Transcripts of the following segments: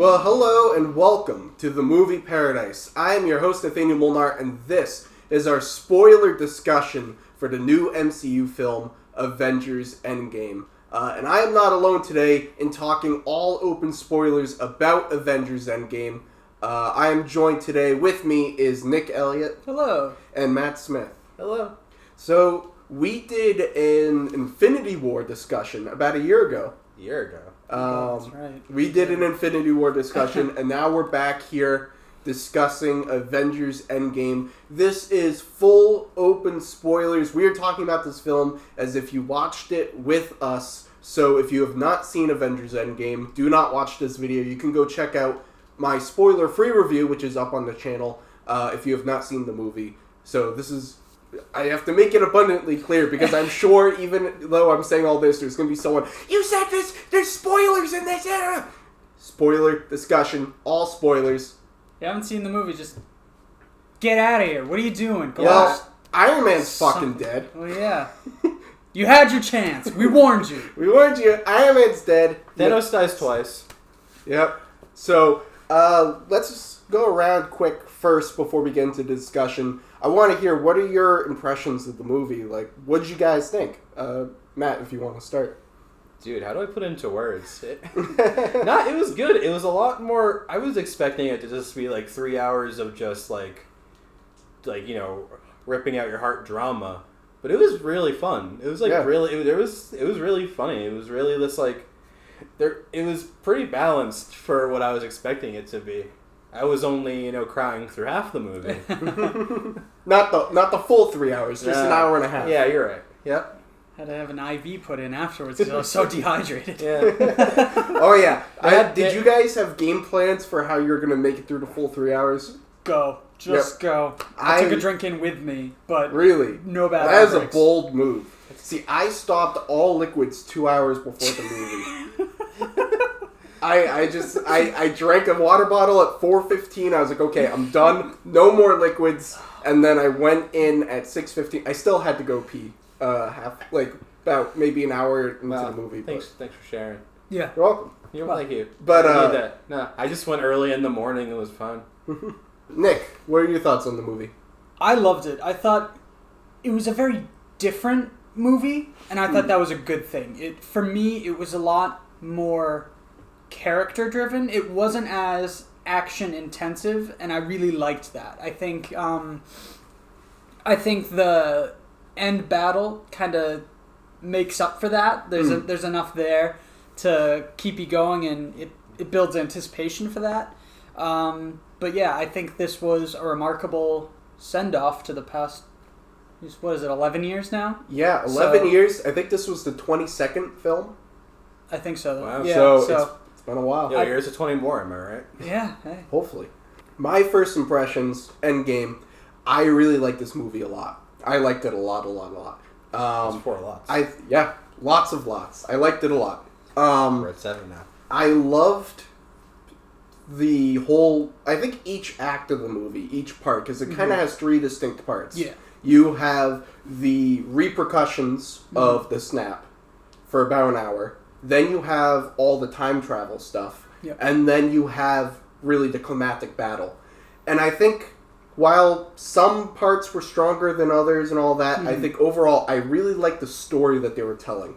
Well, hello and welcome to the Movie Paradise. I am your host, Nathanael Molnár, and this is our spoiler discussion for the new MCU film, Avengers Endgame. And I am not alone today in talking all open spoilers about Avengers Endgame. I am joined today, with me is Nick Elliott. Hello. And Matt Smith. Hello. So, we did an Infinity War discussion about a year ago. That's right. We did an Infinity War discussion, and now we're back here discussing Avengers Endgame. This is full open spoilers. We are talking about this film as if you watched it with us. So if you have not seen Avengers Endgame, do not watch this video. You can go check out my spoiler-free review, which is up on the channel, if you have not seen the movie. So this is... I have to make it abundantly clear because I'm sure even though I'm saying all this, there's going to be someone, you said this, there's spoilers in this era! Spoiler discussion, all spoilers. You haven't seen the movie, just get out of here. What are you doing? Go Well, Iron Man's fucking dead. Well, yeah. You had your chance. We warned you. We warned you. Iron Man's dead. Thanos dies twice. Yep. So, let's just go around quick first before we get into the discussion. I want to hear, what are your impressions of the movie? Like, what did you guys think? Matt, if you want to start. Dude, how do I put it into words? It was good. It was a lot more... I was expecting it to just be like 3 hours of just like you know, ripping out your heart drama. But it was really fun. It was like really... It was really funny. It was really this like... It was pretty balanced for what I was expecting it to be. I was only, crying through half the movie. Not the full 3 hours, just an hour and a half. Yeah, you're right. Yep. Had to have an IV put in afterwards because I was so dehydrated. Yeah. Oh, yeah. Did you guys have game plans for how you're going to make it through the full 3 hours? Go. Just go. I took a drink in with me, but really? No bad That is a breaks. bold move. See, I stopped all liquids 2 hours before the movie. I drank a water bottle at 4:15. I was like, okay, I'm done. No more liquids. And then I went in at 6:15. I still had to go pee. About maybe an hour into the movie. Thanks for sharing. Yeah. You're welcome. Thank you. But I need that. No, I just went early in the morning. It was fun. Nick, what are your thoughts on the movie? I loved it. I thought it was a very different movie, and I thought that was a good thing. For me, it was a lot more character driven. It wasn't as action intensive, and I really liked that. I think the end battle kind of makes up for that. There's enough there to keep you going, and it builds anticipation for that. But yeah, I think this was a remarkable send off to the past. What is it? 11 years now? Yeah, 11 years. I think this was the 22nd film. I think so. Wow. Yeah, so it's been a while. Yeah, yours is 20 more, am I right? Yeah. Hey. Hopefully. My first impressions, Endgame, I really liked this movie a lot. I liked it a lot. That's 4 lots. Lots. I liked it a lot. We're at 7 now. I loved the whole... I think each act of the movie, each part, because it kind of has 3 distinct parts. Yeah. You have the repercussions of the snap for about an hour. Then you have all the time travel stuff. Yep. And then you have really the climactic battle. And I think while some parts were stronger than others and all that, I think overall I really liked the story that they were telling.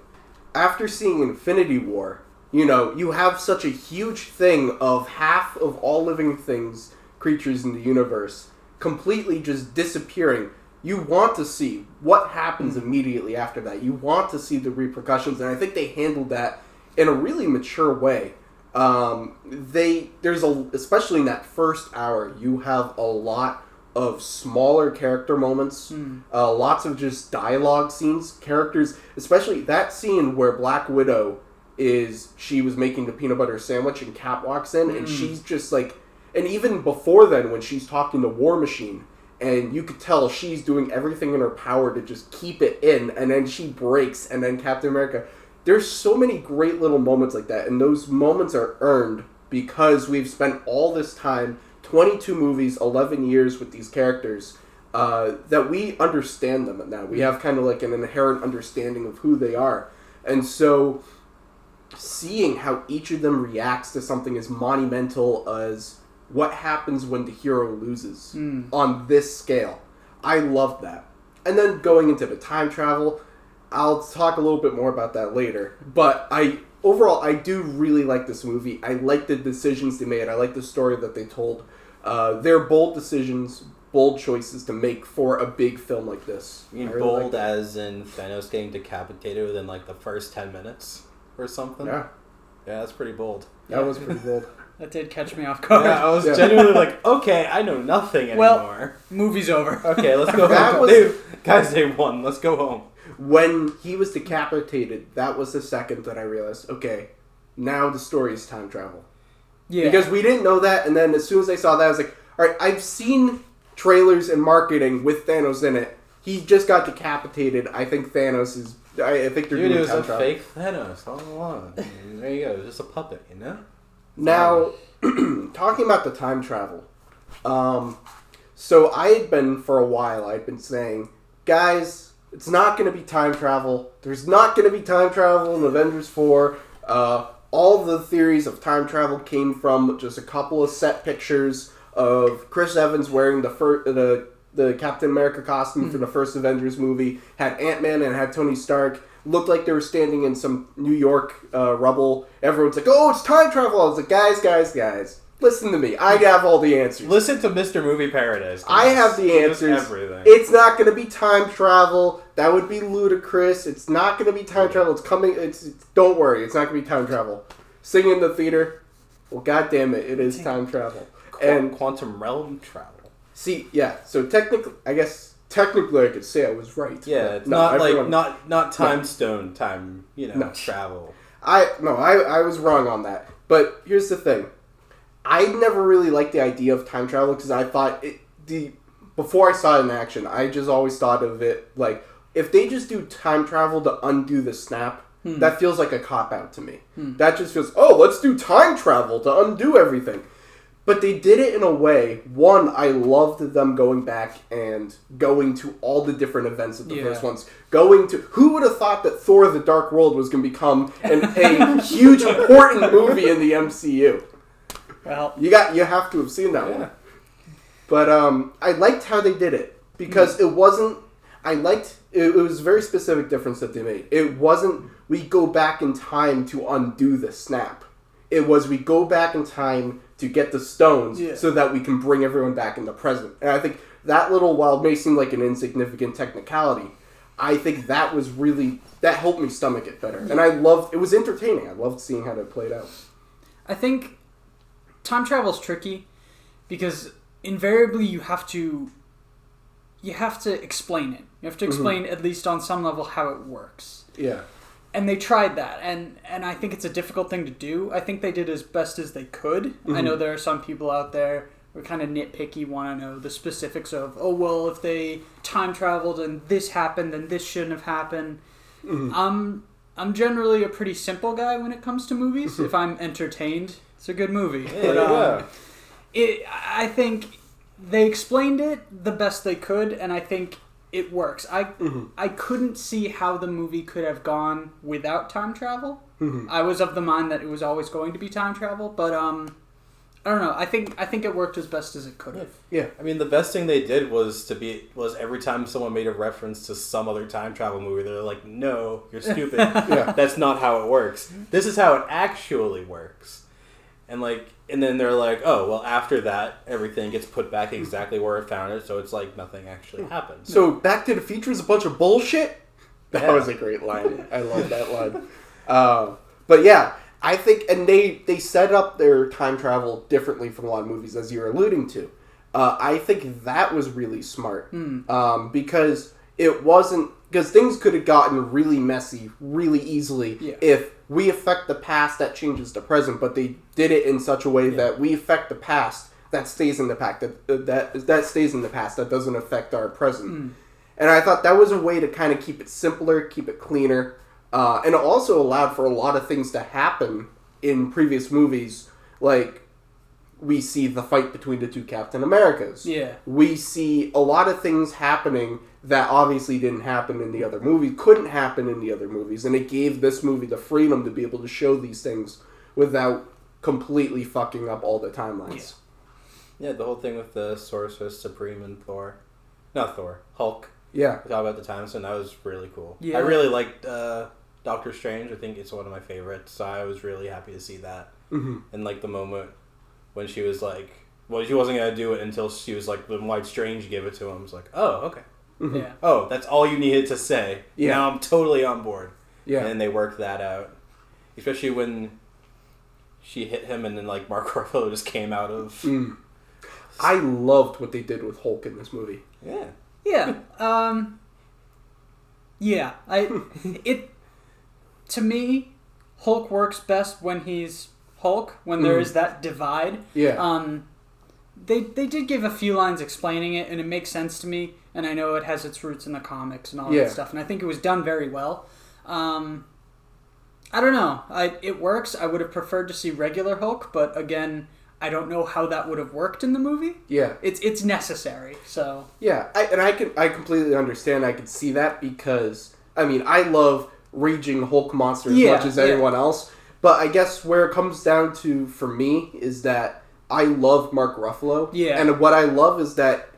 After seeing Infinity War, you have such a huge thing of half of all living things, creatures in the universe, completely just disappearing. You want to see what happens immediately after that. You want to see the repercussions, and I think they handled that in a really mature way. Especially in that first hour, you have a lot of smaller character moments, lots of just dialogue scenes, characters, especially that scene where Black Widow she was making the peanut butter sandwich and Cap walks in, and she's just like, and even before then when she's talking to War Machine, and you could tell she's doing everything in her power to just keep it in, and then she breaks, and then Captain America. There's so many great little moments like that, and those moments are earned because we've spent all this time, 22 movies, 11 years with these characters, that we understand them now. We have kind of like an inherent understanding of who they are. And so seeing how each of them reacts to something as monumental as what happens when the hero loses on this scale. I loved that. And then going into the time travel, I'll talk a little bit more about that later. But overall, I do really like this movie. I like the decisions they made. I like the story that they told. They're bold decisions, bold choices to make for a big film like this. You mean really bold as in Thanos getting decapitated within like the first 10 minutes or something? Yeah. Yeah, that's pretty bold. That was pretty bold. That did catch me off guard. Yeah, I was genuinely like, okay, I know nothing anymore. Well, movie's over. Okay, let's go home. Guys, they won. Let's go home. When he was decapitated, that was the second that I realized, okay, now the story is time travel. Yeah. Because we didn't know that, and then as soon as I saw that, I was like, alright, I've seen trailers and marketing with Thanos in it. He just got decapitated. I think Thanos is... I think they're doing time travel. It was a fake Thanos all along. There you go. It was just a puppet, you know? Now, talking about the time travel. So I had been, for a while, I'd been saying, guys, it's not going to be time travel. There's not going to be time travel in Avengers 4. All the theories of time travel came from just a couple of set pictures of Chris Evans wearing the Captain America costume for the first Avengers movie, had Ant-Man and had Tony Stark. Looked like they were standing in some New York rubble. Everyone's like, oh, it's time travel. I was like, guys, listen to me. I have all the answers. Listen to Mr. Movie Paradise. I have the answers. Everything. It's not going to be time travel. That would be ludicrous. It's not going to be time travel. It's coming. Don't worry. It's not going to be time travel. Sing in the theater. Well, goddamn it. It is time travel. And quantum realm travel. See, yeah. So technically, I could say I was right. Yeah, it's not time stone time, travel. I was wrong on that. But here's the thing. I never really liked the idea of time travel because I thought before I saw it in action, I just always thought of it like if they just do time travel to undo the snap, that feels like a cop-out to me. That just feels, let's do time travel to undo everything. But they did it in a way, one, I loved them going back and going to all the different events of the first ones. Who would have thought that Thor the Dark World was going to become a huge, important movie in the MCU? Well, you have to have seen that one. But I liked how they did it because it wasn't. It was a very specific difference that they made. It wasn't we go back in time to undo the snap. It was we go back in time to get the stones so that we can bring everyone back in the present. And I think that while it may seem like an insignificant technicality, I think that helped me stomach it better. And it was entertaining. I loved seeing how that played out. I think time travel's tricky because invariably you have to explain it. You have to explain at least on some level how it works. Yeah. And they tried that, and I think it's a difficult thing to do. I think they did as best as they could. I know there are some people out there who are kind of nitpicky, want to know the specifics of, if they time traveled and this happened, then this shouldn't have happened. I'm generally a pretty simple guy when it comes to movies. If I'm entertained, it's a good movie. Yeah, I think they explained it the best they could, and I think it works. I couldn't see how the movie could have gone without time travel. I was of the mind that it was always going to be time travel, but I don't know. I think it worked as best as it could have. Yeah. I mean, the best thing they did was every time someone made a reference to some other time travel movie, they're like, "No, you're stupid. That's not how it works. This is how it actually works." And then they're like, oh, well, after that, everything gets put back exactly where it found it, so it's like nothing actually happened. So Back to the Future is a bunch of bullshit? That was a great line. I love that line. But yeah, I think, and they set up their time travel differently from a lot of movies, as you're alluding to. I think that was really smart. Because things could have gotten really messy really easily if we affect the past, that changes the present, but they did it in such a way that we affect the past, that stays in the past, that stays in the past, that doesn't affect our present. And I thought that was a way to kind of keep it simpler, keep it cleaner, and it also allowed for a lot of things to happen in previous movies, like we see the fight between the two Captain Americas. Yeah. We see a lot of things happening that obviously didn't happen in the other movies, couldn't happen in the other movies, and it gave this movie the freedom to be able to show these things without completely fucking up all the timelines. Yeah, the whole thing with the Sorcerer Supreme and Thor. Not Thor, Hulk. Yeah. We talked about the time, so that was really cool. Yeah. I really liked Doctor Strange. I think it's one of my favorites, so I was really happy to see that. Mm-hmm. And like the moment when she was like, well, she wasn't going to do it until she was like, when White Strange gave it to him. I was like, oh, okay. Mm-hmm. Yeah. Oh, that's all you needed to say. Yeah. Now I'm totally on board. Yeah. And they worked that out. Especially when she hit him and then like Mark Ruffalo just came out of... I loved what they did with Hulk in this movie. Yeah. Yeah. Yeah. To me, Hulk works best when he's Hulk, when there is that divide. Yeah. They did give a few lines explaining it, and it makes sense to me, and I know it has its roots in the comics and all that stuff, and I think it was done very well. I don't know. It works. I would have preferred to see regular Hulk, but again, I don't know how that would have worked in the movie. Yeah. It's necessary, so... Yeah, I completely understand. I can see that because, I mean, I love raging Hulk monster as much as anyone else, but I guess where it comes down to, for me, is that I love Mark Ruffalo. Yeah. And what I love is that,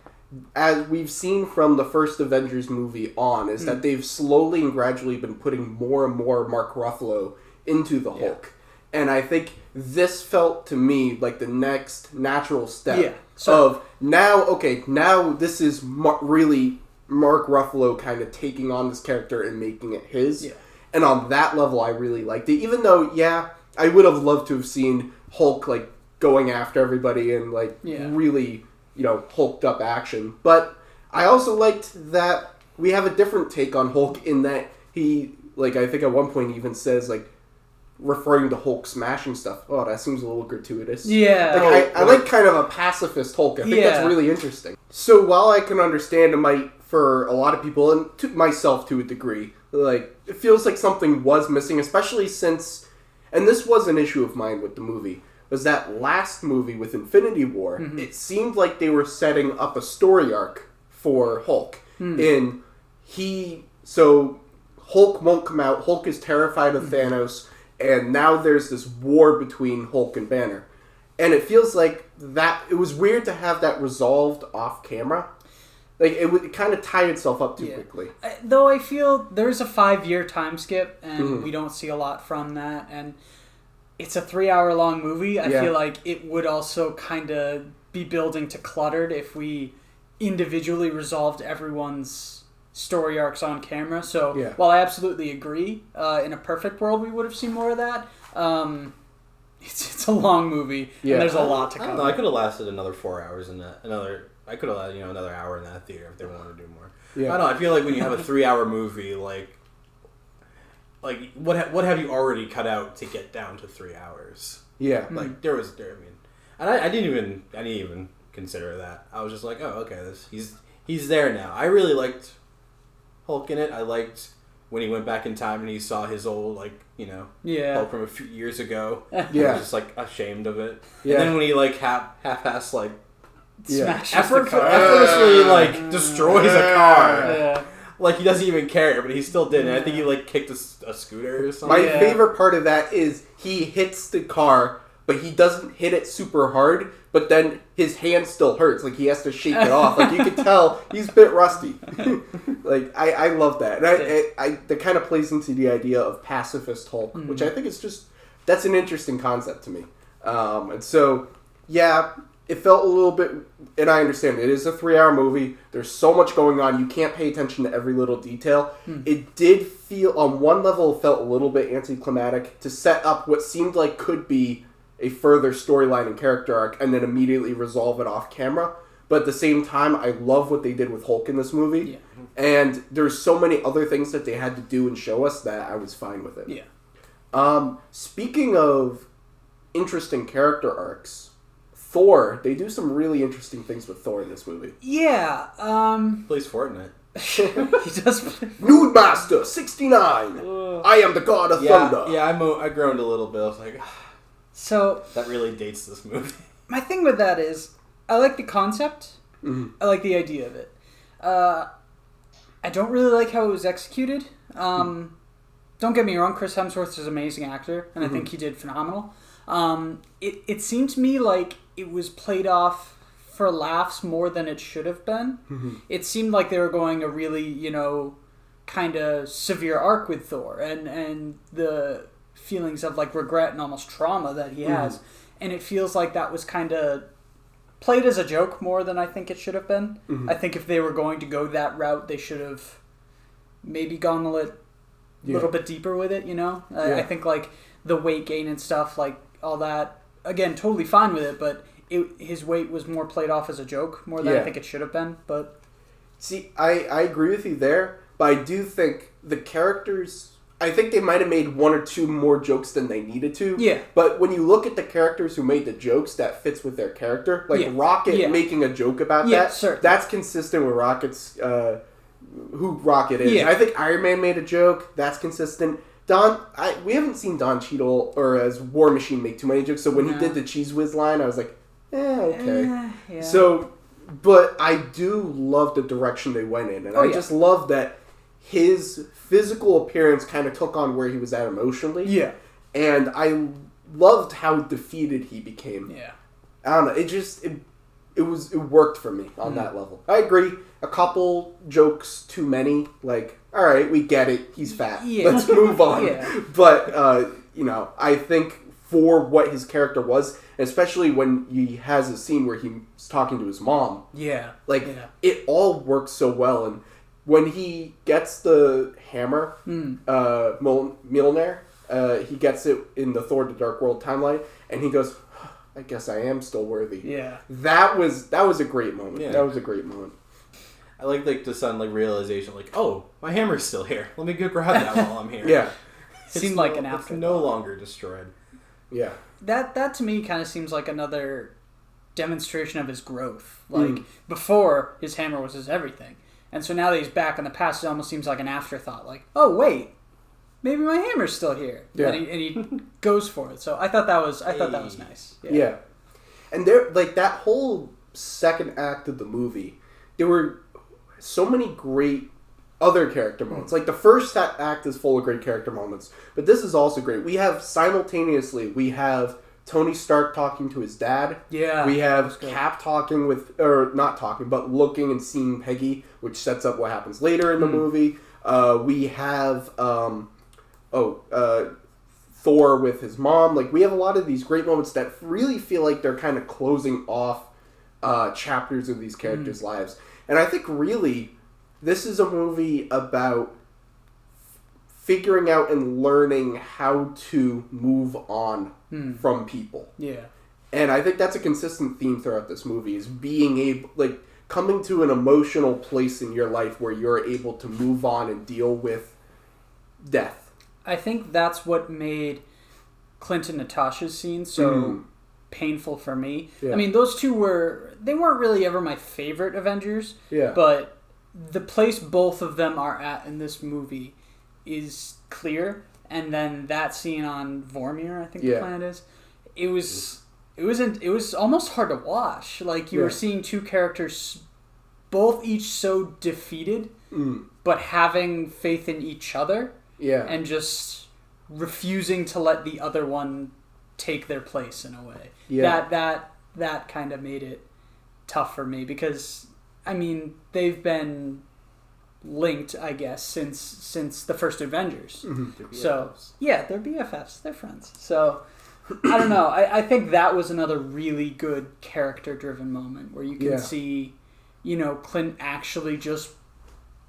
as we've seen from the first Avengers movie on, is that they've slowly and gradually been putting more and more Mark Ruffalo into the Hulk. And I think this felt to me like the next natural step of now this is really Mark Ruffalo kind of taking on this character and making it his. Yeah. And on that level, I really liked it. Even though, I would have loved to have seen Hulk like going after everybody and like really, hulked up action. But I also liked that we have a different take on Hulk in that he, like, I think at one point he even says, like, referring to Hulk smashing stuff. Oh, that seems a little gratuitous. Yeah. Like, I like kind of a pacifist Hulk. I think that's really interesting. So while I can understand it might, for a lot of people, and to myself to a degree, like, it feels like something was missing, especially since, and this was an issue of mine with the movie, was that last movie with Infinity War, it seemed like they were setting up a story arc for Hulk. So Hulk won't come out, Hulk is terrified of Thanos, and now there's this war between Hulk and Banner. And it feels like that, it was weird to have that resolved off camera. Like, it kind of tied itself up too quickly. Though I feel there's a 5-year time skip, and we don't see a lot from that, and it's a 3-hour-long movie. I feel like it would also kind of be building to cluttered if we individually resolved everyone's story arcs on camera. So while I absolutely agree, in a perfect world we would have seen more of that. It's a long movie, and there's a lot to cover. I don't know, I could have lasted another 4 hours in that. I could have had another hour in that theater if they wanted to do more. I don't know. I feel like when you have a 3-hour movie, like what have you already cut out to get down to 3 hours? Yeah, like I mean, and I didn't even consider that. I was just like, oh, okay, he's there now. I really liked Hulk in it. I liked when he went back in time and he saw his old Hulk from a few years ago. I was just like ashamed of it. And then when he like half-ass like effortlessly like destroys a car. Like, he doesn't even care, but he still did. And I think he, like, kicked a scooter or something. My favorite part of that is he hits the car, but he doesn't hit it super hard, but then his hand still hurts. Like, he has to shake it off. Like, you can tell he's a bit rusty. Like, I love that. And that kind of plays into the idea of pacifist Hulk, which I think is just, that's an interesting concept to me. And so, it felt a little bit, and I understand, it is a 3-hour movie. There's so much going on. You can't pay attention to every little detail. It did feel, on one level, it felt a little bit anticlimactic to set up what seemed like could be a further storyline and character arc and then immediately resolve it off camera. But at the same time, I love what they did with Hulk in this movie. And there's so many other things that they had to do and show us that I was fine with it. Speaking of interesting character arcs, Thor, they do some really interesting things with Thor in this movie. Plays Fortnite. He does play Nude Master 69. I am the god of thunder. Yeah, I groaned a little bit. I was like, so that really dates this movie. my thing with that is, I like the concept. Mm-hmm. I like the idea of it. I don't really like how it was executed. Don't get me wrong, Chris Hemsworth is an amazing actor, and I think he did phenomenal. It seemed to me like it was played off for laughs more than it should have been. Mm-hmm. It seemed like they were going a really, kind of severe arc with Thor, and the feelings of like regret and almost trauma that he has. And it feels like that was kind of played as a joke more than I think it should have been. I think if they were going to go that route, they should have maybe gone a little bit deeper with it, I think like the weight gain and stuff, like all that, again, totally fine with it, but his weight was more played off as a joke more than I think it should have been. But see, I agree with you there, but I do think the characters, I think they might have made one or two more jokes than they needed to. Yeah. But when you look at the characters who made the jokes, that fits with their character. Like Rocket making a joke about that, certainly. That's consistent with Rocket's, who Rocket is. I think Iron Man made a joke. That's consistent. We haven't seen Don Cheadle or as War Machine make too many jokes, so when he did the Cheese Whiz line, I was like, okay. So, but I do love the direction they went in, and I just love that his physical appearance kind of took on where he was at emotionally. Yeah. And I loved how defeated he became. Yeah. I don't know. It worked for me on that level. I agree. A couple jokes too many. Like, all right, we get it. He's fat. Yeah. Let's move on. But, I think for what his character was, especially when he has a scene where he's talking to his mom. Yeah. It all works so well. And when he gets the hammer, Mjolnir, he gets it in the Thor: The Dark World timeline, and he goes, I guess I am still worthy. Yeah. That was a great moment. Yeah. That was a great moment. I like the sudden realization, oh, my hammer's still here. Let me go grab that while I'm here. Yeah. Seemed like an afterthought. It's no longer destroyed. Yeah. That to me kind of seems like another demonstration of his growth. Before, his hammer was his everything. And so now that he's back in the past, it almost seems like an afterthought. Oh, wait, maybe my hammer's still here. Yeah. And he goes for it. So I thought that was nice. Yeah. And there, that whole second act of the movie, there were so many great other character moments. The first act is full of great character moments, but this is also great. We have Tony Stark talking to his dad. Yeah. We have Cap not talking, but looking and seeing Peggy, which sets up what happens later in the movie. We have Thor with his mom. We have a lot of these great moments that really feel like they're kind of closing off chapters of these characters' lives. And I think really this is a movie about figuring out and learning how to move on from people. Yeah. And I think that's a consistent theme throughout this movie, is being able, coming to an emotional place in your life where you're able to move on and deal with death. I think that's what made Clint and Natasha's scene so painful for me. Yeah. I mean, those two weren't really ever my favorite Avengers. Yeah. But the place both of them are at in this movie is clear, and then that scene on Vormir, I think the planet is, it was almost hard to watch. You were seeing two characters, both each so defeated, but having faith in each other, and just refusing to let the other one take their place in a way. Yeah. That kind of made it tough for me, because I mean, they've been linked, I guess, since the first Avengers. Mm-hmm. So they're BFFs, they're friends. So I don't know. I think that was another really good character-driven moment where you can see, Clint actually just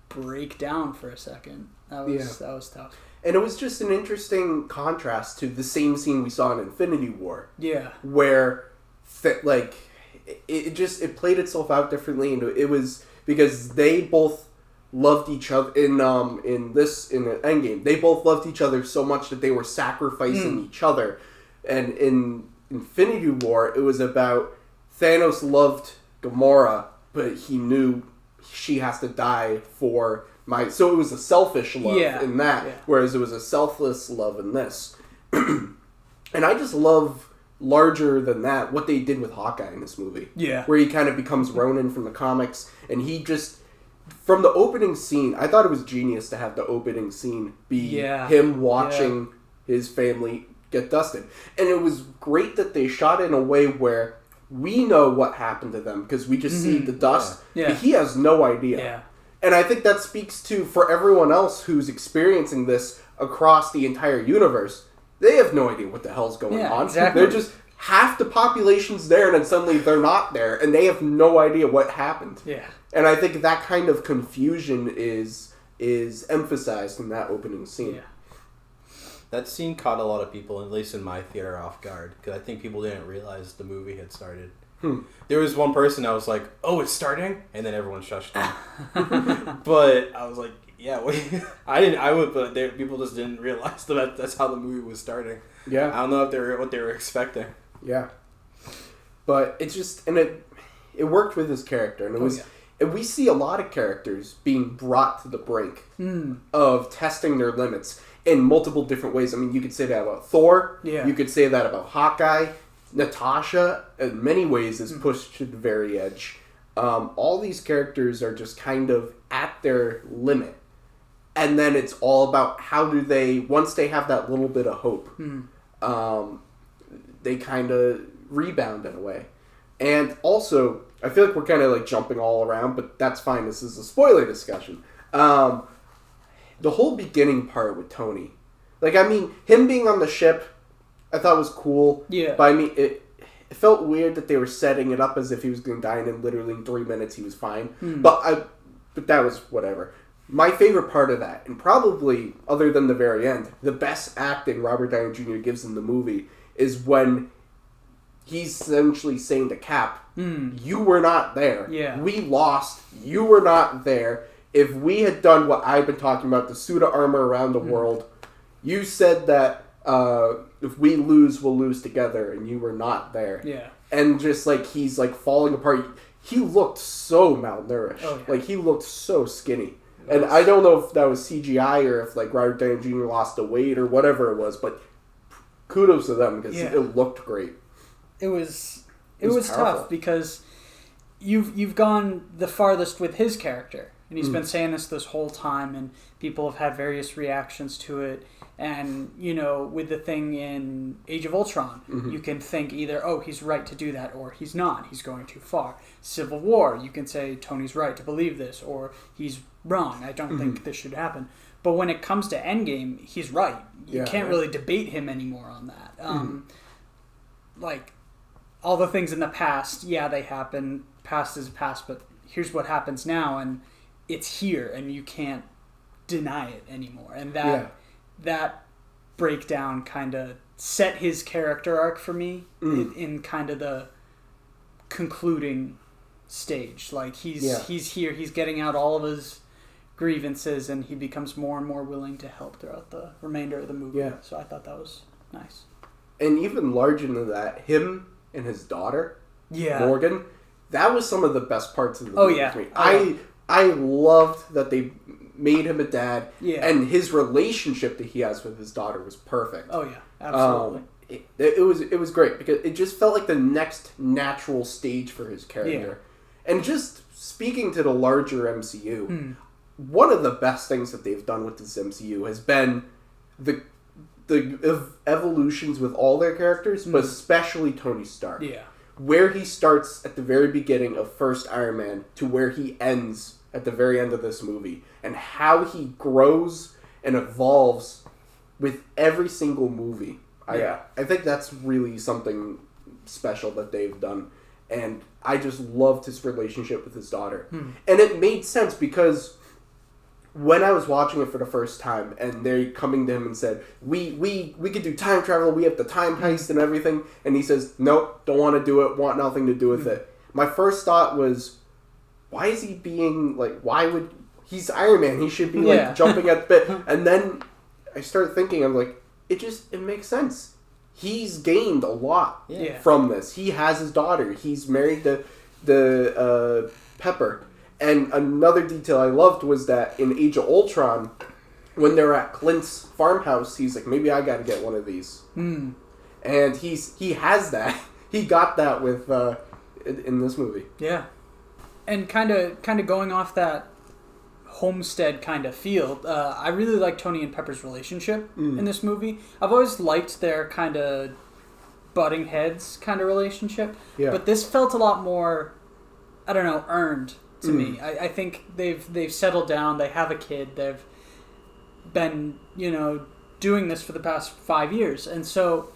break down for a second. That was tough. And it was just an interesting contrast to the same scene we saw in Infinity War. Yeah, where it played itself out differently, and it was because they both loved each other in Endgame. They both loved each other so much that they were sacrificing each other. And in Infinity War, it was about Thanos loved Gamora, but he knew she has to die for so it was a selfish love in that, whereas it was a selfless love in this. And I just love larger than that, what they did with Hawkeye in this movie. Yeah. Where he kind of becomes Ronin from the comics, and he just... From the opening scene, I thought it was genius to have the opening scene be him watching his family get dusted. And it was great that they shot it in a way where we know what happened to them, because we just see the dust, but he has no idea. Yeah. And I think that speaks to, for everyone else who's experiencing this across the entire universe, they have no idea what the hell's going on. Exactly. They're just, half the population's there, and then suddenly they're not there, and they have no idea what happened. Yeah. And I think that kind of confusion is emphasized in that opening scene. Yeah. That scene caught a lot of people, at least in my theater, off guard, because I think people didn't realize the movie had started. There was one person that was like, "Oh, it's starting," and then everyone shushed him. But I was like, "Yeah, wait." But people just didn't realize that's how the movie was starting. Yeah, I don't know what they were expecting. Yeah, but it's just, and it worked with his character, and it was. And we see a lot of characters being brought to the brink of testing their limits in multiple different ways. I mean, you could say that about Thor. Yeah. You could say that about Hawkeye. Natasha, in many ways, is pushed to the very edge. All these characters are just kind of at their limit. And then it's all about how do they, once they have that little bit of hope, they kind of rebound in a way. And also, I feel like we're kind of like jumping all around, but that's fine. This is a spoiler discussion. The whole beginning part with Tony. Like, I mean, him being on the ship, I thought was cool. Yeah. But I mean, it felt weird that they were setting it up as if he was going to die, and in literally in 3 minutes he was fine. But that was whatever. My favorite part of that, and probably, other than the very end, the best acting Robert Downey Jr. gives in the movie is when he's essentially saying to Cap, you were not there. Yeah. We lost. You were not there. If we had done what I've been talking about, the suit of armor around the world, you said that if we lose, we'll lose together, and you were not there. Yeah. And just like he's like falling apart. He looked so malnourished. Oh, yeah. Like he looked so skinny. And I don't know if that was CGI or if like Robert Downey Jr. lost the weight or whatever it was, but kudos to them because it looked great. It was tough because you've gone the farthest with his character, and he's been saying this whole time, and people have had various reactions to it. And with the thing in Age of Ultron, you can think either, oh, he's right to do that, or he's not, he's going too far. Civil War, you can say Tony's right to believe this, or he's wrong, I don't think this should happen. But when it comes to Endgame, he's right. You can't really debate him anymore on that. Like, all the things in the past, they happen, past is past, but here's what happens now, and it's here, and you can't deny it anymore. And that breakdown kind of set his character arc for me in kind of the concluding stage. Like, he's here, he's getting out all of his grievances, and he becomes more and more willing to help throughout the remainder of the movie. Yeah. So I thought that was nice. And even larger than that, him and his daughter, Morgan, that was some of the best parts of the movie for me. I loved that they made him a dad, and his relationship that he has with his daughter was perfect. Oh yeah, absolutely. It was great because it just felt like the next natural stage for his character. And just speaking to the larger MCU, one of the best things that they've done with this MCU has been the evolutions with all their characters, but especially Tony Stark. Yeah. Where he starts at the very beginning of first Iron Man to where he ends at the very end of this movie, and how he grows and evolves with every single movie. I think that's really something special that they've done, and I just loved his relationship with his daughter. And it made sense because when I was watching it for the first time, and they're coming to him and said, we could do time travel, we have the time heist and everything, and he says, nope, don't want to do it, want nothing to do with it. My first thought was, why is he being, like, he's Iron Man, he should be, like, jumping at the bit. And then I started thinking, I'm like, it makes sense. He's gained a lot from this. He has his daughter. He's married to Pepper. And another detail I loved was that in Age of Ultron, when they're at Clint's farmhouse, he's like, maybe I gotta get one of these. and he has that. He got that with in this movie. Yeah, and kind of going off that homestead kind of feel. I really like Tony and Pepper's relationship in this movie. I've always liked their kind of butting heads kind of relationship, but this felt a lot more, I don't know, earned to me. I think they've settled down. They have a kid. They've been, doing this for the past 5 years. And so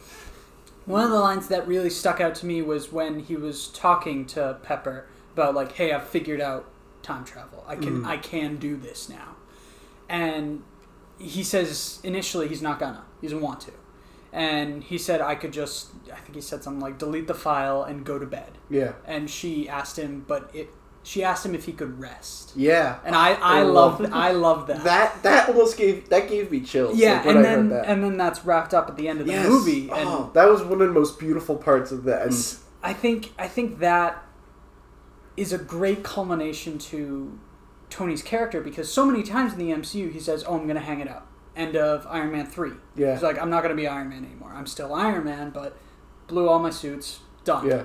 one of the lines that really stuck out to me was when he was talking to Pepper about like, hey, I've figured out time travel. I can do this now. And he says initially he doesn't want to. And he said I think he said something like delete the file and go to bed. Yeah. And she asked him if he could rest. Yeah. And I love that. That almost gave me chills. Yeah, like, when I heard that. And then that's wrapped up at the end of the movie. And that was one of the most beautiful parts of that. And I think that is a great culmination to Tony's character, because so many times in the MCU he says, "Oh, I'm going to hang it up." End of Iron Man 3. Yeah. He's like, "I'm not going to be Iron Man anymore. I'm still Iron Man, but blew all my suits. Done." Yeah.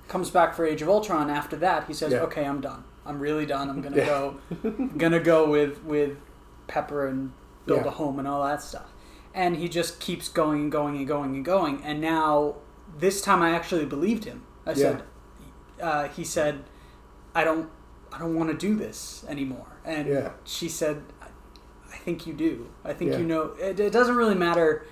Comes back for Age of Ultron. After that, he says, "Okay, I'm done. I'm really done. I'm gonna go with Pepper and build a home and all that stuff." And he just keeps going and going and going and going. And now this time, I actually believed him. He said, "I don't want to do this anymore." And she said, "I think you do. I think you know. It doesn't really matter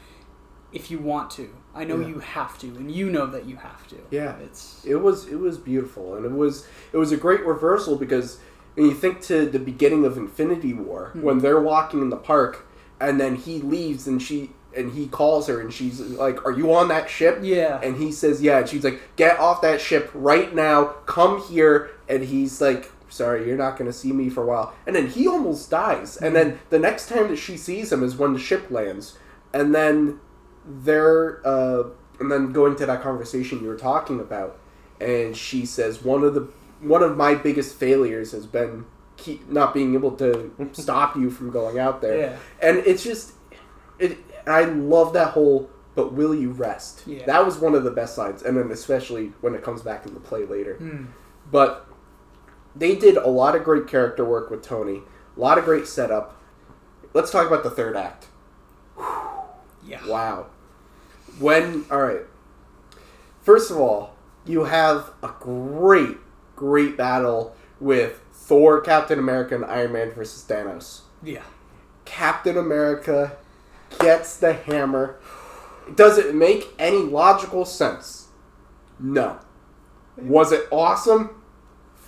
if you want to. I know you have to, and you know that you have to." Yeah, it was beautiful, and it was a great reversal, because when you think to the beginning of Infinity War, when they're walking in the park, and then he leaves, and he calls her, and she's like, "Are you on that ship?" Yeah, and he says, "Yeah," and she's like, "Get off that ship right now. Come here," and he's like, "Sorry, you're not going to see me for a while," and then he almost dies, and then the next time that she sees him is when the ship lands, and then and then going to that conversation you were talking about, and she says one of my biggest failures has been not being able to stop you from going out there. Yeah. And it's just I love that whole "but will you rest?" Yeah. That was one of the best lines, and then especially when it comes back into play later. But they did a lot of great character work with Tony, a lot of great setup. Let's talk about the third act. Yeah. Wow. Alright. First of all, you have a great battle with Thor, Captain America, and Iron Man versus Thanos. Yeah. Captain America gets the hammer. Does it make any logical sense? No. Was it awesome?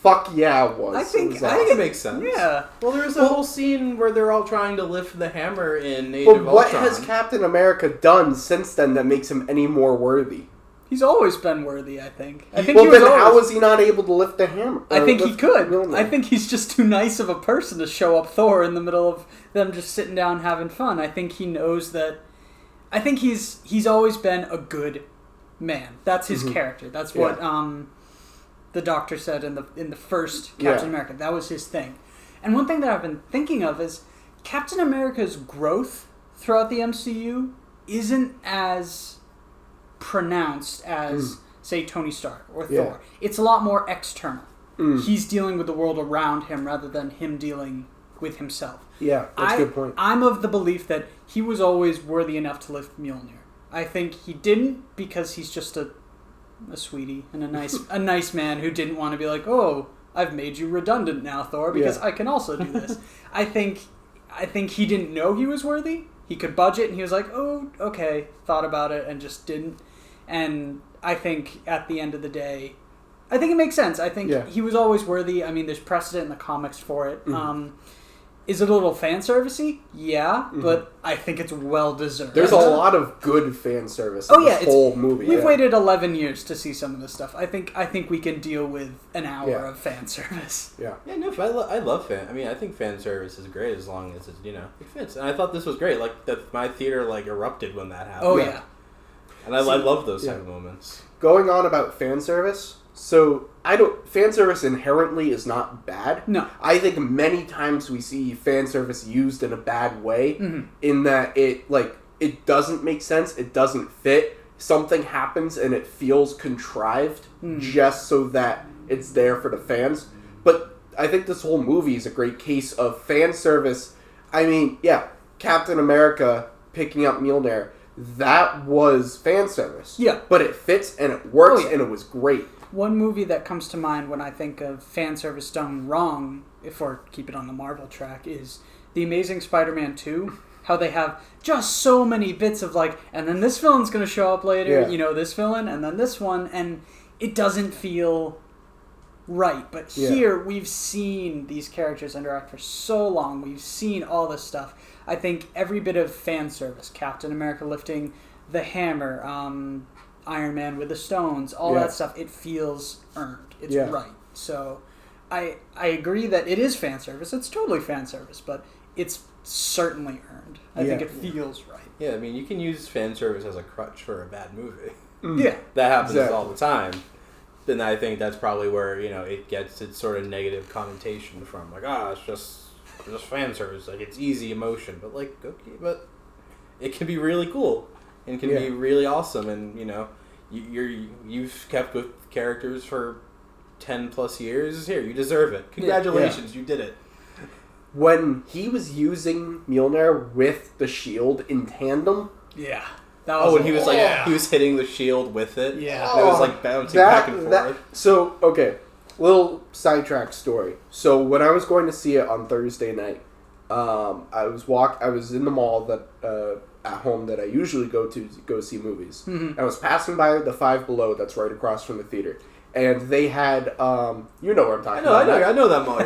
Fuck yeah, it was. I think it makes sense. Yeah. Well, there was a whole scene where they're all trying to lift the hammer in Age of Ultron. But what has Captain America done since then that makes him any more worthy? He's always been worthy, I think. How was he not able to lift the hammer? I think he could. I think he's just too nice of a person to show up Thor in the middle of them just sitting down having fun. I think he knows that. I think he's always been a good man. That's his character. That's what the Doctor said in the first Captain America. That was his thing. And one thing that I've been thinking of is Captain America's growth throughout the MCU isn't as pronounced as, say, Tony Stark or Thor. It's a lot more external. He's dealing with the world around him rather than him dealing with himself. Yeah, that's a good point. I'm of the belief that he was always worthy enough to lift Mjolnir. I think he didn't because he's just a sweetie and a nice man who didn't want to be like, "Oh, I've made you redundant now, Thor, because I can also do this." I think he didn't know he was worthy. He could budget, and he was like, "Oh, okay," thought about it and just didn't. And I think at the end of the day, I think it makes sense. I think he was always worthy. I mean, there's precedent in the comics for it. Is it a little fan servicey? Yeah, but I think it's well deserved. There's a lot of good fan service in this whole movie. We've waited 11 years to see some of this stuff. I think we can deal with an hour of fan service. Yeah. Yeah, no, I love fan. I mean, I think fan service is great as long as it fits. And I thought this was great. Like that, my theater erupted when that happened. Oh yeah. And I love those type of moments. Going on about fan service. So fan service inherently is not bad. No. I think many times we see fan service used in a bad way, in that it doesn't make sense, it doesn't fit, something happens and it feels contrived just so that it's there for the fans. But I think this whole movie is a great case of fan service. I mean, yeah, Captain America picking up Mjolnir, that was fan service. Yeah. But it fits and it works and it was great. One movie that comes to mind when I think of fan service done wrong, if we're keeping on the Marvel track, is The Amazing Spider-Man 2. How they have just so many bits of like, and then this villain's going to show up later, this villain, and then this one, and it doesn't feel right. But here, we've seen these characters interact for so long. We've seen all this stuff. I think every bit of fan service, Captain America lifting the hammer, Iron Man with the stones, all that stuff, it feels earned. It's right. So I agree that it is fan service. It's totally fan service, but it's certainly earned. I think it feels right. Yeah, I mean, you can use fan service as a crutch for a bad movie. Yeah. That happens all the time. Then I think that's probably where, it gets its sort of negative connotation from. Like, it's just fan service. Like, it's easy emotion. But, like, okay, but it can be really cool. And can be really awesome. And, you've kept with characters for 10 plus years. Here, you deserve it. Congratulations, you did it. When he was using Mjolnir with the shield in tandem. Yeah. When he was he was hitting the shield with it. Yeah. And it was like bouncing back and forth. So, okay. Little sidetrack story. So when I was going to see it on Thursday night, I was in the mall that at home that I usually go see movies. Mm-hmm. I was passing by the Five Below that's right across from the theater. And they had, you know what I'm talking about. I know that mall.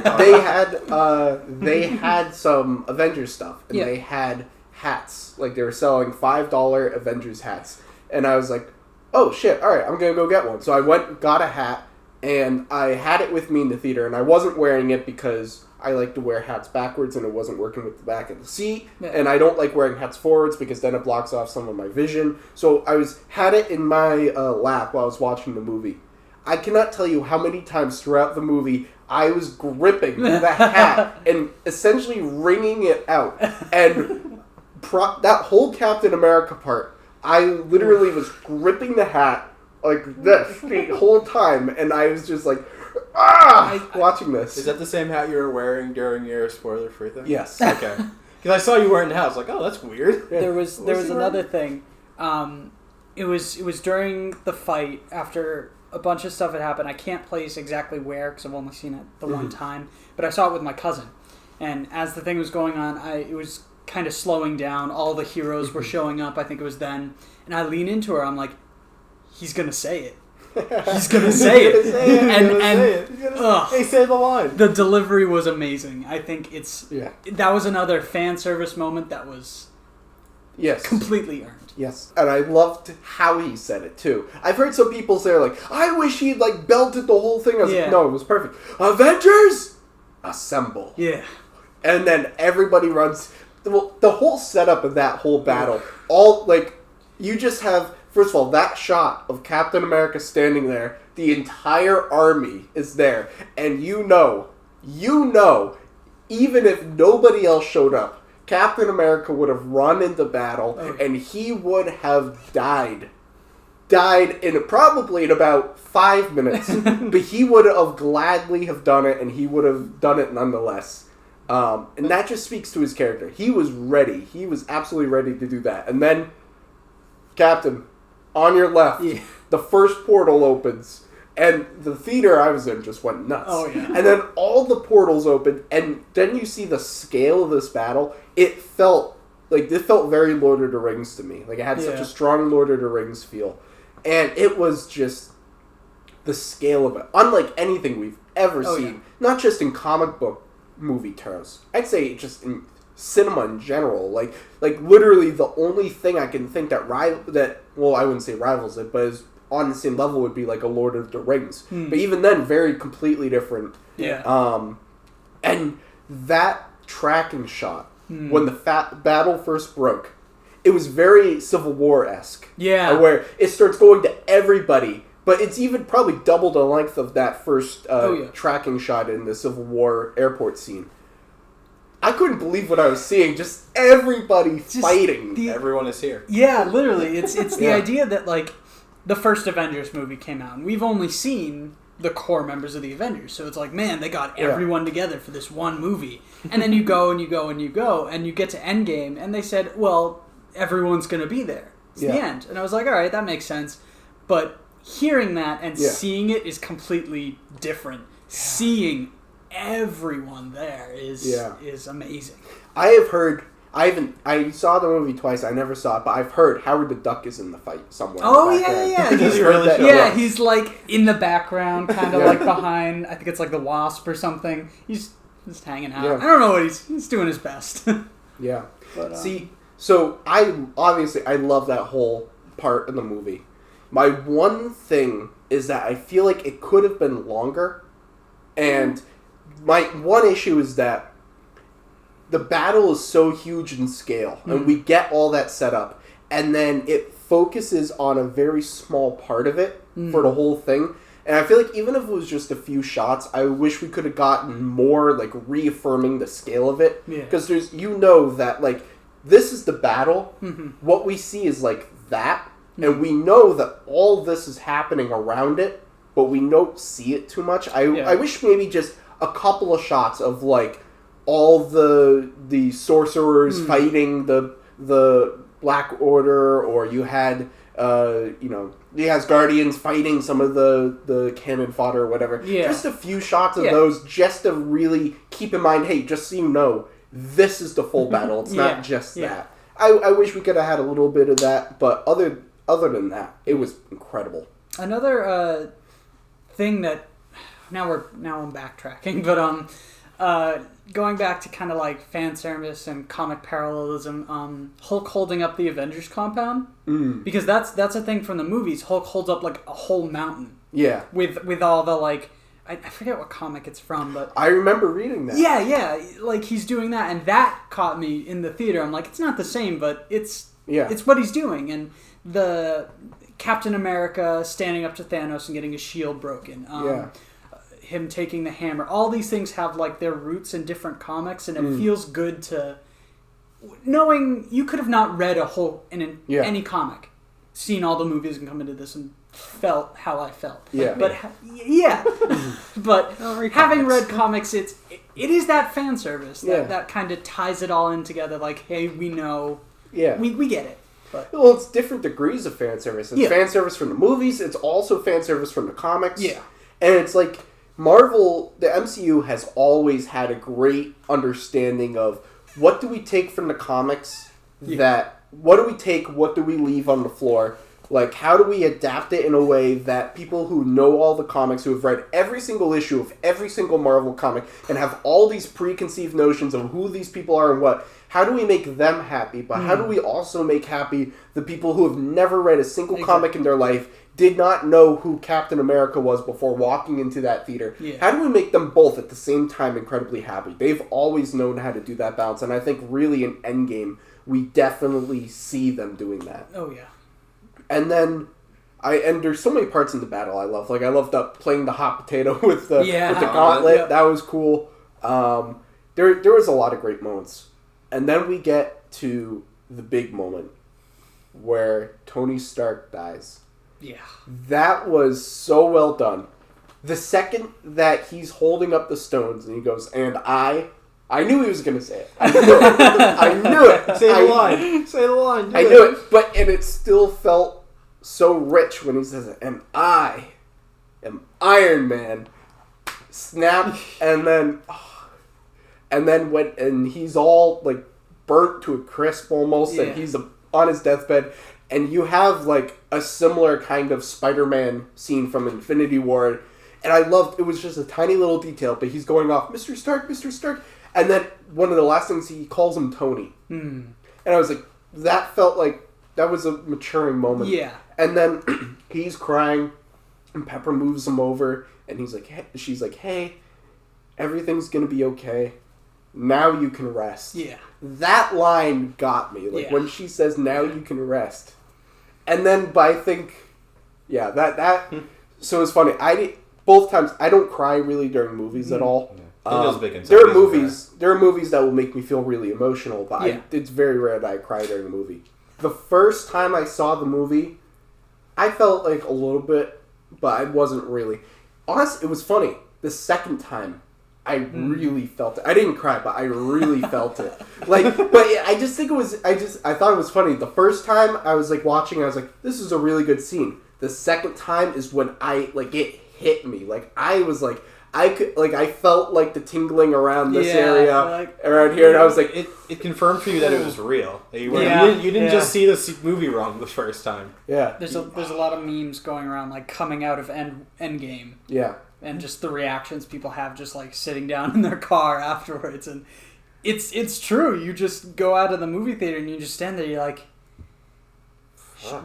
They had some Avengers stuff, and they had hats. Like, they were selling $5 Avengers hats. And I was like, oh, shit, all right, I'm going to go get one. So I went and got a hat, and I had it with me in the theater, and I wasn't wearing it because I like to wear hats backwards, and it wasn't working with the back of the seat. Yeah. And I don't like wearing hats forwards because then it blocks off some of my vision. So I had it in my lap while I was watching the movie. I cannot tell you how many times throughout the movie I was gripping the hat and essentially wringing it out. And that whole Captain America part, I literally was gripping the hat like this the whole time, and I was just like, watching this. Is that the same hat you were wearing during your spoiler-free thing? Yes. Okay. Because I saw you wearing the hat. I was like, oh, that's weird. Yeah. There was another thing. It was during the fight after a bunch of stuff had happened. I can't place exactly where because I've only seen it the one time, but I saw it with my cousin. And as the thing was going on, it was kind of slowing down. All the heroes were showing up. I think it was then. And I lean into her. I'm like, he's going to say it. He's going to say it. They say the line. The delivery was amazing. I think that was another fan service moment that was completely earned. Yes, and I loved how he said it, too. I've heard some people say, like, I wish he'd, like, belted the whole thing. I was like, no, it was perfect. Avengers! Assemble. Yeah. And then everybody runs. Well, the whole setup of that whole battle, you just have, first of all, that shot of Captain America standing there, the entire army is there, and you know, even if nobody else showed up, Captain America would have run into battle, and he would have died probably in about 5 minutes, but he would have gladly have done it, and he would have done it nonetheless. And that just speaks to his character. He was ready. He was absolutely ready to do that. And then, Captain, on your left, the first portal opens. And the theater I was in just went nuts. Oh, yeah. And then all the portals opened, and then you see the scale of this battle. It felt very Lord of the Rings to me. Like, it had such a strong Lord of the Rings feel. And it was just the scale of it. Unlike anything we've ever seen. Yeah. Not just in comic book movie terms. I'd say just in cinema in general. Like literally the only thing I can think that I wouldn't say rivals it, but is on the same level would be like a Lord of the Rings. But even then, very completely different. Yeah. And that tracking shot, when the battle first broke, it was very Civil War-esque. Yeah. Where it starts going to everybody, but it's even probably double the length of that first tracking shot in the Civil War airport scene. I couldn't believe what I was seeing. Just everybody fighting. Everyone is here. Yeah, literally. It's the idea that, like, the first Avengers movie came out, and we've only seen the core members of the Avengers. So it's like, man, they got everyone together for this one movie. And then you go and you go and you go, and you get to Endgame, and they said, well, everyone's going to be there. It's the end. And I was like, all right, that makes sense. But hearing that and seeing it is completely different. Seeing everyone there is amazing. I have heard... I saw the movie twice. I never saw it, but I've heard Howard the Duck is in the fight somewhere. Oh, yeah. He's like in the background, kind of like behind, I think it's like the Wasp or something. He's just hanging out. Yeah. I don't know what he's doing his best. Yeah. But, see, so I love that whole part of the movie. My one thing is that I feel like it could have been longer, and my one issue is that the battle is so huge in scale, and we get all that set up, and then it focuses on a very small part of it for the whole thing. And I feel like even if it was just a few shots, I wish we could have gotten more, like, reaffirming the scale of it. Because there's, that, like, this is the battle. What we see is, like, that. And we know that all this is happening around it, but we don't see it too much. I wish maybe just a couple of shots of, like, all the sorcerers fighting the Black Order, or you had he has Guardians fighting some of the cannon fodder or whatever. Just a few shots of those, just to really keep in mind, hey, just so you know, this is the full battle. It's not just that. I wish we could have had a little bit of that, but other than that, it was incredible. Another thing that now I'm backtracking, but going back to kind of like fan service and comic parallelism, Hulk holding up the Avengers compound, because that's a thing from the movies. Hulk holds up like a whole mountain. Yeah. With all the like, I forget what comic it's from, but I remember reading that. Yeah, like he's doing that, and that caught me in the theater. I'm like, it's not the same, but it's what he's doing, and the Captain America standing up to Thanos and getting his shield broken. Him taking the hammer. All these things have like their roots in different comics, and it feels good to knowing you could have not read a whole any comic, seen all the movies and come into this and felt how I felt. But having read comics, it is that fan service that kind of ties it all in together. Like, hey, we know, we get it. But, well, it's different degrees of fan service. It's fan service from the movies. It's also fan service from the comics. And it's like Marvel, the MCU has always had a great understanding of what do we take from the comics, what do we take, what do we leave on the floor, like how do we adapt it in a way that people who know all the comics, who have read every single issue of every single Marvel comic and have all these preconceived notions of who these people are and what, how do we make them happy, but how do we also make happy the people who have never read a single comic in their life, did not know who Captain America was before walking into that theater. How do we make them both at the same time incredibly happy? They've always known how to do that balance, and I think really in Endgame, we definitely see them doing that. Oh, yeah. And then, there's so many parts in the battle I love. Like, I loved playing the hot potato with the gauntlet. That was cool. There was a lot of great moments. And then we get to the big moment where Tony Stark dies. Yeah. That was so well done. The second that he's holding up the stones and he goes, and I knew he was going to say it. I knew it. Say the line. Say the line. I knew it. And it still felt so rich when he says it. And I am Iron Man. Snap. And then he's all like burnt to a crisp almost, and he's on his deathbed. And you have, like, a similar kind of Spider-Man scene from Infinity War. And I loved, it was just a tiny little detail, but he's going off, Mr. Stark, Mr. Stark. And then one of the last things, he calls him Tony. And I was like, that felt like, that was a maturing moment. Yeah. And then he's crying, and Pepper moves him over, and she's like, hey, everything's going to be okay. Now you can rest. Yeah. That line got me. Like, when she says, now you can rest. And then, but I think, that so it's funny. Both times, I don't cry really during movies at all. There are movies. There are movies that will make me feel really emotional, but it's very rare that I cry during a movie. The first time I saw the movie, I felt like a little bit, but I wasn't really. Honestly, it was funny. The second time, I really felt it. I didn't cry, but I really felt it. Like, but I just think it was. I thought it was funny. The first time I was like watching, I was like, "This is a really good scene." The second time is when it hit me. Like I was like. I felt like the tingling around this area, around here, and I was like, it confirmed for you that it was real. You didn't just see the movie wrong the first time. Yeah. There's a lot of memes going around, like, coming out of Endgame. Yeah. And just the reactions people have just, like, sitting down in their car afterwards. And it's true. You just go out of the movie theater and you just stand there, you're like,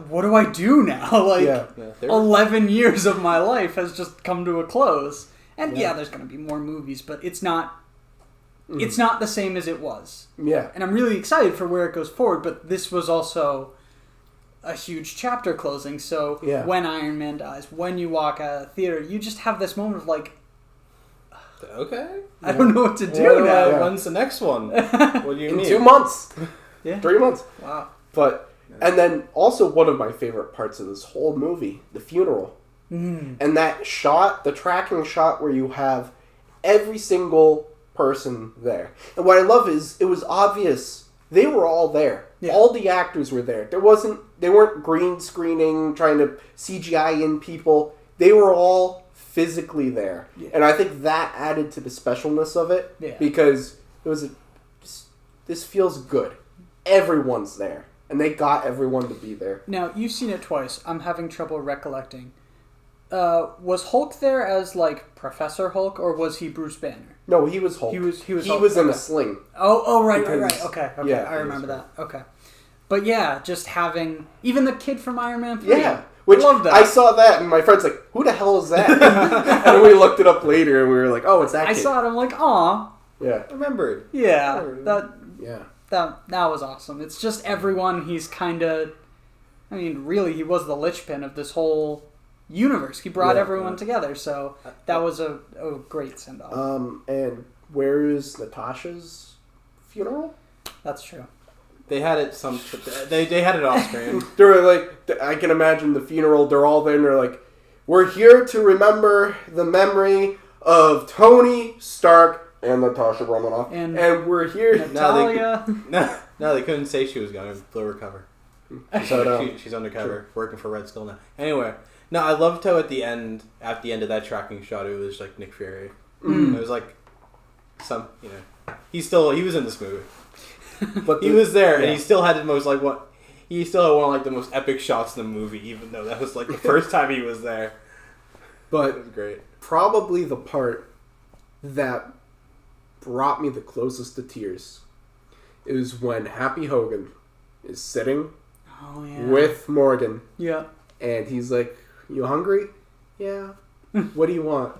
what do I do now? Like, 11 years of my life has just come to a close. And there's going to be more movies, but it's not the same as it was. Yeah. And I'm really excited for where it goes forward, but this was also a huge chapter closing. So when Iron Man dies, when you walk out of the theater, you just have this moment of like, okay, I don't know what to do now. When's the next one? What do you mean? In 2 months. 3 months. Wow. But, and then also one of my favorite parts of this whole movie, the funeral. And that shot, the tracking shot where you have every single person there. And what I love is it was obvious they were all there. Yeah. All the actors were there. They weren't green screening, trying to CGI in people. They were all physically there. Yeah. And I think that added to the specialness of it because it was this feels good. Everyone's there. And they got everyone to be there. Now, you've seen it twice. I'm having trouble recollecting. Was Hulk there as, like, Professor Hulk, or was he Bruce Banner? No, he was Hulk. He was Hulk. Was in a sling. Oh, right. Okay, yeah, I remember that. Okay. But yeah, just having... Even the kid from Iron Man 3. Yeah, which I love that. I saw that, and my friend's like, who the hell is that? And we looked it up later, and we were like, oh, it's that kid. I saw it, I'm like, aw. Yeah. Remembered. Yeah. Yeah. That was awesome. It's just everyone, he's kind of... I mean, really, he was the linchpin of this whole... universe. He brought everyone together, so that was a great send-off. And where is Natasha's funeral? That's true. They had it they had it off screen. They were like, I can imagine the funeral. They're all there, and they're like, "We're here to remember the memory of Tony Stark and Natasha Romanoff, and we're here." Natalia. No, they couldn't say she was going to blow her cover. She's undercover, working for Red Skull now. Anyway. No, I loved how at the end of that tracking shot, it was like Nick Fury. It was like he was in this movie, but he was there, and he still had the most one of the most epic shots in the movie, even though that was like the first time he was there. But it was great. Probably the part that brought me the closest to tears is when Happy Hogan is sitting with Morgan. Yeah, and he's like, "You hungry? Yeah. What do you want?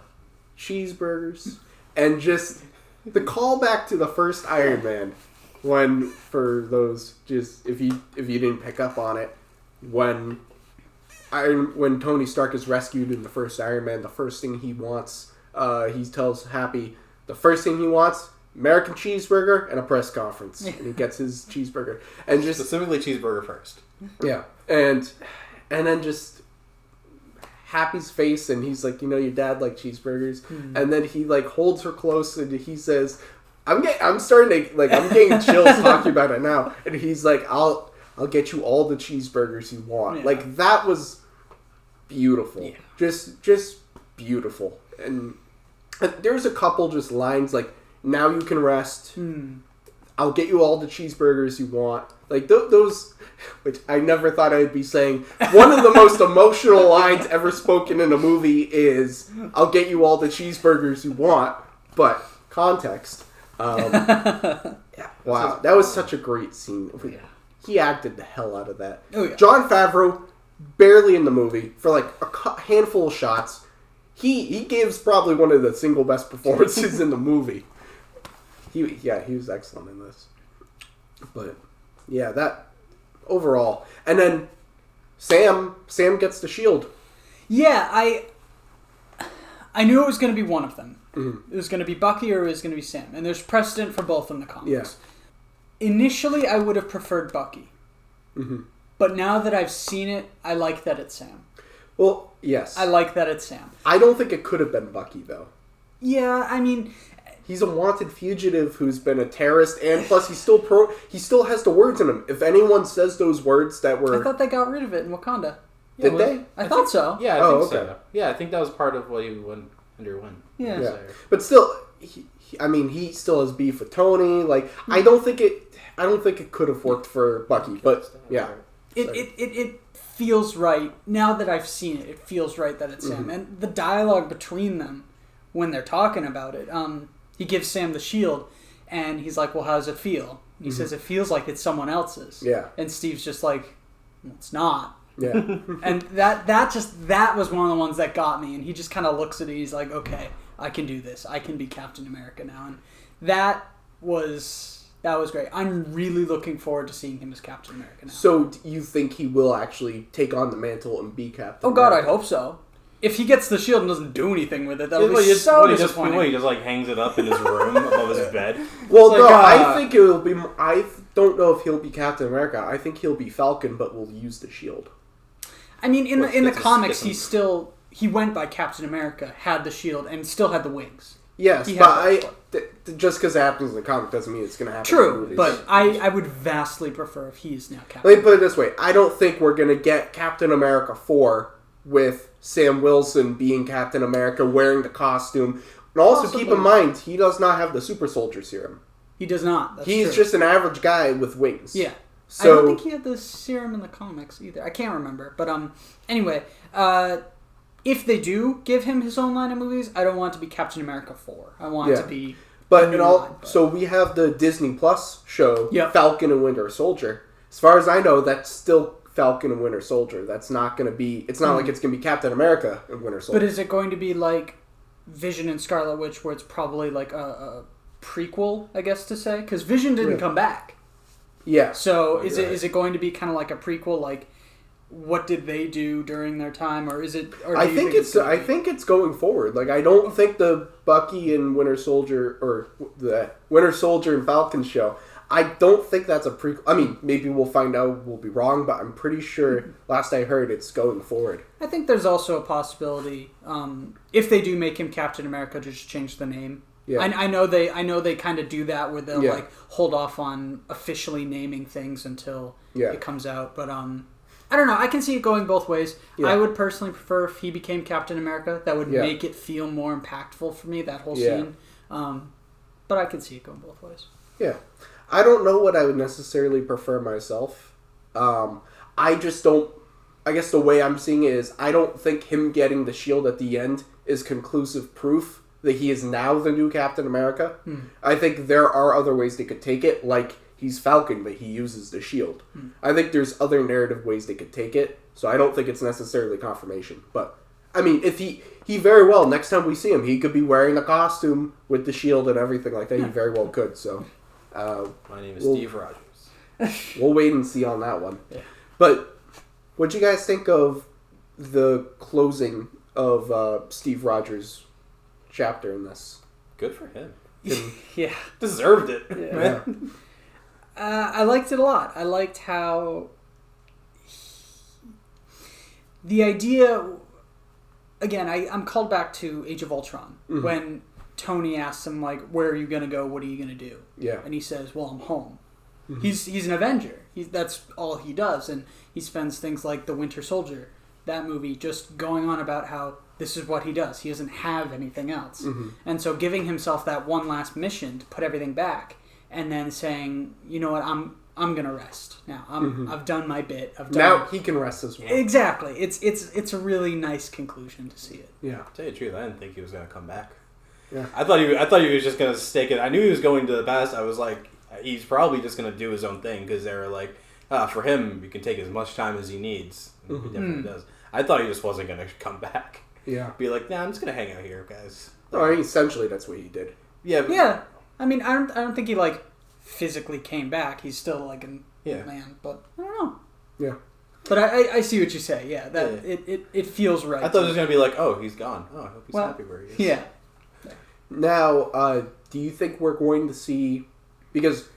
Cheeseburgers." And just the callback to the first Iron Man, when for those just if you didn't pick up on it, when Tony Stark is rescued in the first Iron Man, the first thing he wants, he tells Happy the first thing he wants, American cheeseburger and a press conference, and he gets his cheeseburger and just specifically cheeseburger first. Yeah, and then just. Happy's face, and he's like, your dad liked cheeseburgers, and then he like holds her close, and he says, I'm getting chills talking about it now, and he's like, I'll get you all the cheeseburgers you want. Like that was beautiful, just beautiful, and there's a couple just lines like, now you can rest. I'll get you all the cheeseburgers you want. Like those, which I never thought I'd be saying. One of the most emotional lines ever spoken in a movie is, "I'll get you all the cheeseburgers you want." But context. Wow, that was such a great scene. He acted the hell out of that. Oh, yeah. Jon Favreau, barely in the movie for like a handful of shots. He gives probably one of the single best performances in the movie. He was excellent in this. But yeah, that overall, and then Sam gets the shield. Yeah, I knew it was going to be one of them. It was going to be Bucky or it was going to be Sam. And there's precedent for both in the comics. Yeah. Initially, I would have preferred Bucky. Mm-hmm. But now that I've seen it, I like that it's Sam. Well, yes. I like that it's Sam. I don't think it could have been Bucky, though. Yeah, I mean... He's a wanted fugitive who's been a terrorist, and plus he still has the words in him. If anyone says those words that were... I thought they got rid of it in Wakanda. Did they? I thought so. Yeah, I think so. Yeah, I think that was part of what he underwent. Yeah. But still, he still has beef with Tony. Like, I don't think it could have worked for Bucky, but yeah. It feels right. Now that I've seen it, it feels right that it's Sam. And the dialogue between them when they're talking about it, he gives Sam the shield, and he's like, well, how does it feel? And he says, it feels like it's someone else's. Yeah. And Steve's just like, well, it's not. Yeah. And that was one of the ones that got me. And he just kind of looks at it, he's like, okay, I can do this. I can be Captain America now. And that was great. I'm really looking forward to seeing him as Captain America now. So, do you think he will actually take on the mantle and be Captain God, America? I hope so. If he gets the shield and doesn't do anything with it, that'll be so disappointing. He just like hangs it up in his room above his bed. Well, no, I think it will be... I don't know if he'll be Captain America. I think he'll be Falcon, but will use the shield. I mean, in the comics, he went by Captain America, had the shield, and still had the wings. Yes, but just because it happens in the comic doesn't mean it's going to happen in the movies. But I would vastly prefer if he's now Captain Let me put it this way. I don't think we're going to get Captain America 4 with Sam Wilson being Captain America, wearing the costume. And also keep in mind, he does not have the super soldier serum. He does not. He's just an average guy with wings. Yeah. So, I don't think he had the serum in the comics either. I can't remember. But anyway, if they do give him his own line of movies, I don't want it to be Captain America 4. I want it to be so we have the Disney Plus show, Falcon and Winter Soldier. As far as I know, that's still Falcon and Winter Soldier. That's not going to be... It's not like it's going to be Captain America and Winter Soldier. But is it going to be like Vision and Scarlet Witch, where it's probably like a prequel, I guess to say? Because Vision didn't come back. Yeah. So is it going to be kind of like a prequel, like what did they do during their time, or is it? Or I think it's going forward. Like, I don't think the Bucky and Winter Soldier or the Winter Soldier and Falcon show. I don't think that's a prequel. I mean, maybe we'll find out. We'll be wrong, but I'm pretty sure. Last I heard, it's going forward. I think there's also a possibility if they do make him Captain America, to just change the name. Yeah. I know they kind of do that where they'll like hold off on officially naming things until it comes out. But I don't know. I can see it going both ways. Yeah. I would personally prefer if he became Captain America. That would make it feel more impactful for me, that whole scene. But I can see it going both ways. Yeah. I don't know what I would necessarily prefer myself. I just don't... I guess the way I'm seeing it is I don't think him getting the shield at the end is conclusive proof that he is now the new Captain America. I think there are other ways they could take it, like he's Falcon, but he uses the shield. I think there's other narrative ways they could take it, so I don't think it's necessarily confirmation. But, I mean, if he very well, next time we see him, he could be wearing the costume with the shield and everything like that. He very well could, so... My name is Steve Rogers. We'll wait and see on that one. Yeah. But what'd you guys think of the closing of Steve Rogers' chapter in this? Good for him. Yeah. Deserved it. Yeah. I liked it a lot. I liked how the idea... Again, I'm called back to Age of Ultron when Tony asks him, like, where are you going to go? What are you going to do? Yeah. And he says, well, I'm home. He's an Avenger. That's all he does. And he spends things like The Winter Soldier, that movie, just going on about how this is what he does. He doesn't have anything else. And so giving himself that one last mission to put everything back and then saying, you know what, I'm going to rest now. I've done my bit. Now he can rest as well. Exactly. It's a really nice conclusion to see it. Yeah. To tell you the truth, I didn't think he was going to come back. Yeah. I thought he was just going to stake it. I knew he was going to the past. I was like, he's probably just going to do his own thing because they were like, for him, you can take as much time as he needs. He definitely does. I thought he just wasn't going to come back. Yeah. Be like, nah, I'm just going to hang out here, guys. No, I mean, essentially that's what he did. Yeah. Yeah. I mean, I don't think he, like, physically came back. He's still, like, a man. But I don't know. Yeah. But I see what you say. Yeah. It feels right. I thought it was going to be like, oh, he's gone. Oh, I hope he's happy where he is. Yeah. Now, do you think we're going to see... Because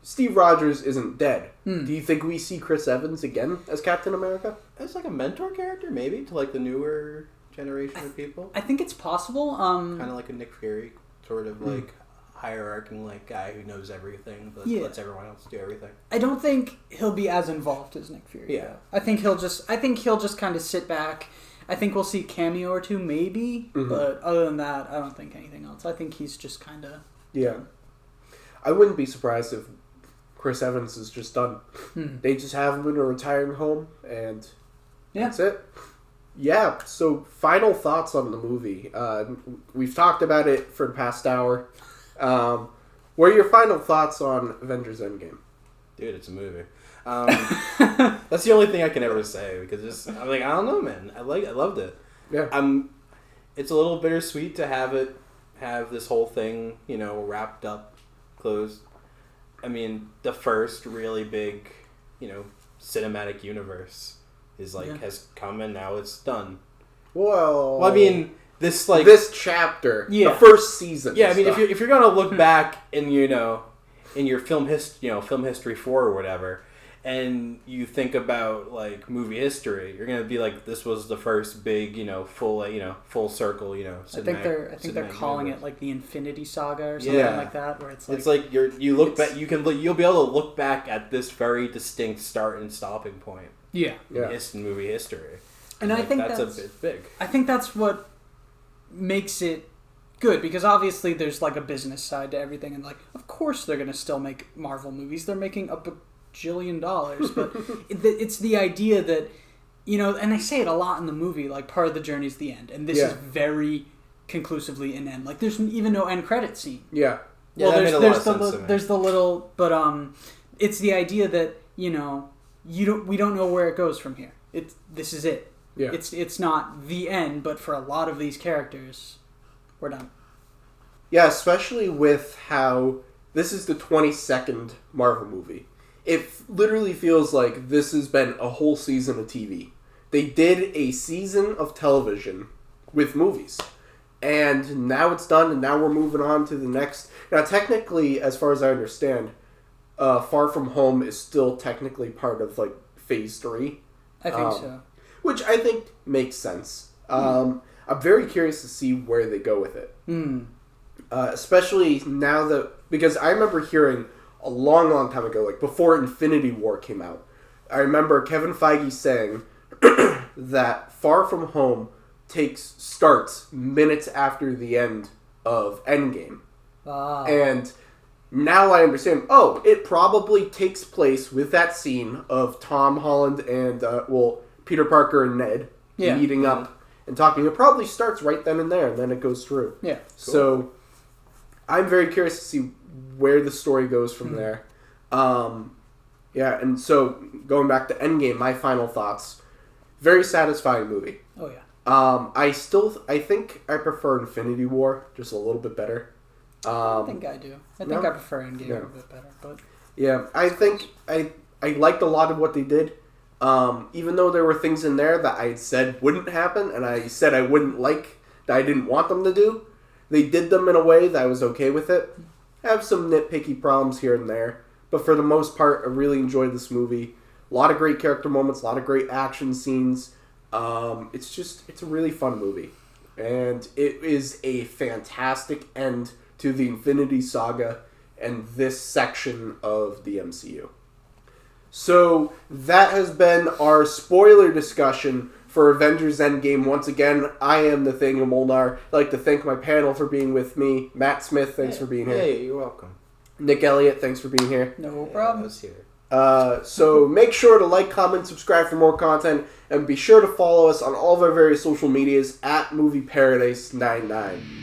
Steve Rogers isn't dead. Do you think we see Chris Evans again as Captain America? As like a mentor character, maybe, to like the newer generation of people? I think it's possible. Kind of like a Nick Fury, sort of like hierarching like guy who knows everything, but lets everyone else do everything. I don't think he'll be as involved as Nick Fury. Yeah. I think he'll just kind of sit back. I think we'll see a cameo or two, maybe, but other than that, I don't think anything else. I think he's just kind of... Yeah. I wouldn't be surprised if Chris Evans is just done. They just have him in a retiring home, and that's it. Yeah, so final thoughts on the movie. We've talked about it for the past hour. What are your final thoughts on Avengers Endgame? Dude, it's a movie. That's the only thing I can ever say, because I'm like, I don't know, man. I loved it. Yeah. It's a little bittersweet to have this whole thing, wrapped up, closed. I mean, the first really big, cinematic universe has come, and now it's done. Well, I mean, this chapter, the first season. Yeah, I mean, if you're gonna look back in in your film history 4 or whatever, and you think about like movie history, you're gonna be like, this was the first big, full circle, I think they're calling it like the Infinity Saga or something like that, where it's like you look back, you'll be able to look back at this very distinct start and stopping point. Yeah. In movie history, and I think that's a bit big. I think that's what makes it good, because obviously there's like a business side to everything, and like of course they're gonna still make Marvel movies. They're making a bajillion dollars, but it's the idea that and they say it a lot in the movie, like part of the journey is the end, and this is very conclusively an end. Like there's even no end credit scene. Yeah. Well, there's the little, but it's the idea that we don't know where it goes from here. This is it. Yeah. It's not the end, but for a lot of these characters, we're done. Yeah, especially with how this is the 22nd Marvel movie. It literally feels like this has been a whole season of TV. They did a season of television with movies. And now it's done, and now we're moving on to the next. Now, technically, as far as I understand, Far From Home is still technically part of, like, Phase 3. I think so. Which I think makes sense. I'm very curious to see where they go with it. Especially now that... Because I remember hearing a long, long time ago, like before Infinity War came out, I remember Kevin Feige saying that Far From Home starts minutes after the end of Endgame. And now I understand, it probably takes place with that scene of Tom Holland and, Peter Parker and Ned meeting up and talking. It probably starts right then and there, and then it goes through. Yeah. Cool. So I'm very curious to see where the story goes from there. And so going back to Endgame, my final thoughts. Very satisfying movie. Oh, yeah. I think I prefer Infinity War just a little bit better. I think I do. I think I prefer Endgame a little bit better. But yeah, I think I liked a lot of what they did. Even though there were things in there that I said wouldn't happen, and I said I wouldn't like, that I didn't want them to do, they did them in a way that I was okay with it. I have some nitpicky problems here and there, but for the most part, I really enjoyed this movie. A lot of great character moments, a lot of great action scenes. It's a really fun movie. And it is a fantastic end to the Infinity Saga and this section of the MCU. So that has been our spoiler discussion for Avengers Endgame. Once again, I am Nathanael Molnár. I'd like to thank my panel for being with me. Matt Smith, thanks for being here. Hey, you're welcome. Nick Elliott, thanks for being here. No problem. I was here. So make sure to like, comment, subscribe for more content, and be sure to follow us on all of our various social medias at Movie Paradise 99.